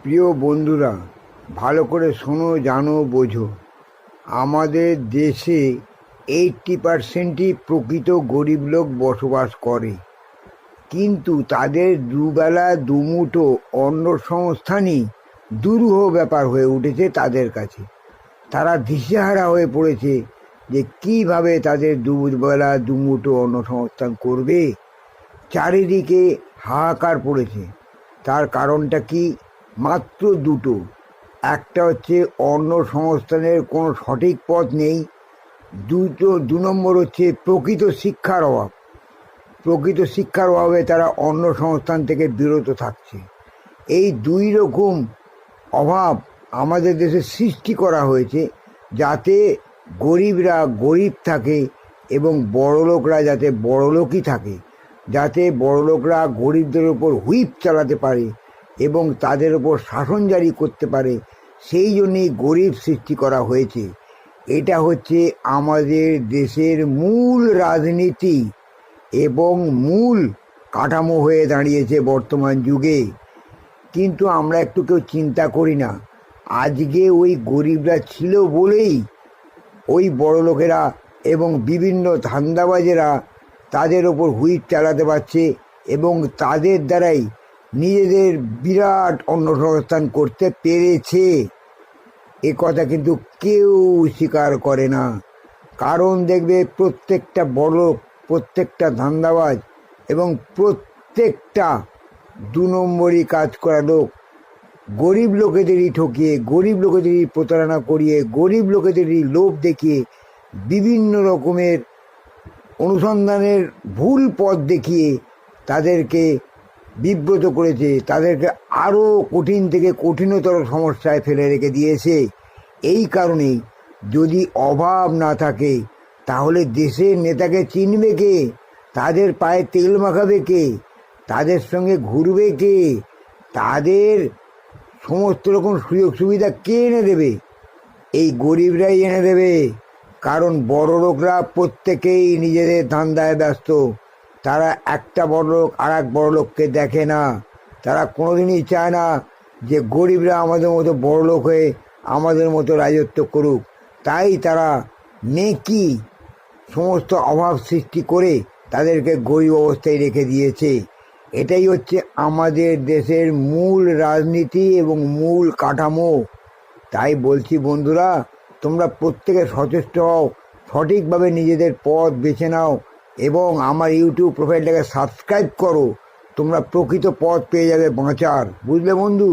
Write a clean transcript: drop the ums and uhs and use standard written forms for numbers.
প্রিয় বন্ধুরা, ভালো করে শোনো, জানো, বোঝো। আমাদের দেশে 80%ই প্রকৃত গরিব লোক বসবাস করে, কিন্তু তাদের দুবেলা দুমুঠো অন্ন সংস্থানই দুরূহ ব্যাপার হয়ে উঠেছে তাদের কাছে। তারা দিশেহারা হয়ে পড়েছে যে কিভাবে তাদের দুবেলা দুমুঠো অন্ন সংস্থান করবে। চারিদিকে হাহাকার পড়েছে। তার কারণটা কি? মাত্র দুটো। একটা হচ্ছে অন্ন সংস্থানের কোনো সঠিক পথ নেই। দু নম্বর হচ্ছে প্রকৃত শিক্ষার অভাব। প্রকৃত শিক্ষার অভাবে তারা অন্ন সংস্থান থেকে বিরত থাকছে। এই দুই রকম অভাব আমাদের দেশে সৃষ্টি করা হয়েছে, যাতে গরিবরা গরিব থাকে এবং বড়লোকরা যাতে বড়লোকই থাকে, যাতে বড়লোকরা গরিবদের ওপর হুইপ চালাতে পারে এবং তাদের ওপর শাসন জারি করতে পারে। সেই জন্যই গরিব সৃষ্টি করা হয়েছে। এটা হচ্ছে আমাদের দেশের মূল রাজনীতি এবং মূল কাঠামো হয়ে দাঁড়িয়েছে বর্তমান যুগে। কিন্তু আমরা একটু কেউ চিন্তা করি না। আজকে ওই গরিবরা ছিল বলেই ওই বড়লোকেরা এবং বিভিন্ন ধান্দাবাজেরা তাদের ওপর হুইপ চালাতে পারছে এবং তাদের দ্বারাই নিজেদের বিরাট অন্নসংস্থান করতে পেরেছে। এ কথা কিন্তু কেউ স্বীকার করে না। কারণ দেখবে, প্রত্যেকটা বড়লোক, প্রত্যেকটা ধান্দাবাজ এবং প্রত্যেকটা দু নম্বরই কাজ করা লোক গরিব লোকেদেরই ঠকিয়ে, গরিব লোকেদেরই প্রতারণা করিয়ে, গরিব লোকেদেরই লোভ দেখিয়ে বিভিন্ন রকমের অনুসন্ধানের ভুল পথ দেখিয়ে তাদেরকে বিব্রত করেছে, তাদেরকে আরও কঠিন থেকে কঠিনতর সমস্যায় ফেলে রেখে দিয়েছে। এই কারণেই যদি অভাব না থাকে, তাহলে দেশের নেতাকে চিনবে কে? তাদের পায়ে তেল মাখাবে কে? তাদের সঙ্গে ঘুরবে কে? তাদের সমস্ত রকম সুযোগ সুবিধা কে এনে দেবে? এই গরিবরাই এনে দেবে। কারণ বড় লোকরা প্রত্যেকেই নিজেদের ধান্দায় ব্যস্ত। তারা একটা বড়লোক আর এক বড়লোককে দেখে না। তারা কোনোদিনই চায় না যে গরিবরা আমাদের মতো বড়লোক হয়ে আমাদের মতো রাজত্ব করুক। তাই তারা নেকি সমস্ত অভাব সৃষ্টি করে তাদেরকে গরিব অবস্থায় রেখে দিয়েছে। এটাই হচ্ছে আমাদের দেশের মূল রাজনীতি এবং মূল কাঠামো। তাই বলছি বন্ধুরা, তোমরা প্রত্যেকে সচেষ্ট হও, সঠিকভাবে নিজেদের পথ বেছে নাও এবং আমার ইউটিউব প্রোফাইলটাকে সাবস্ক্রাইব করো। তোমরা প্রকৃত পথ পেয়ে যাবে বাঁচার। বুঝলে বন্ধু?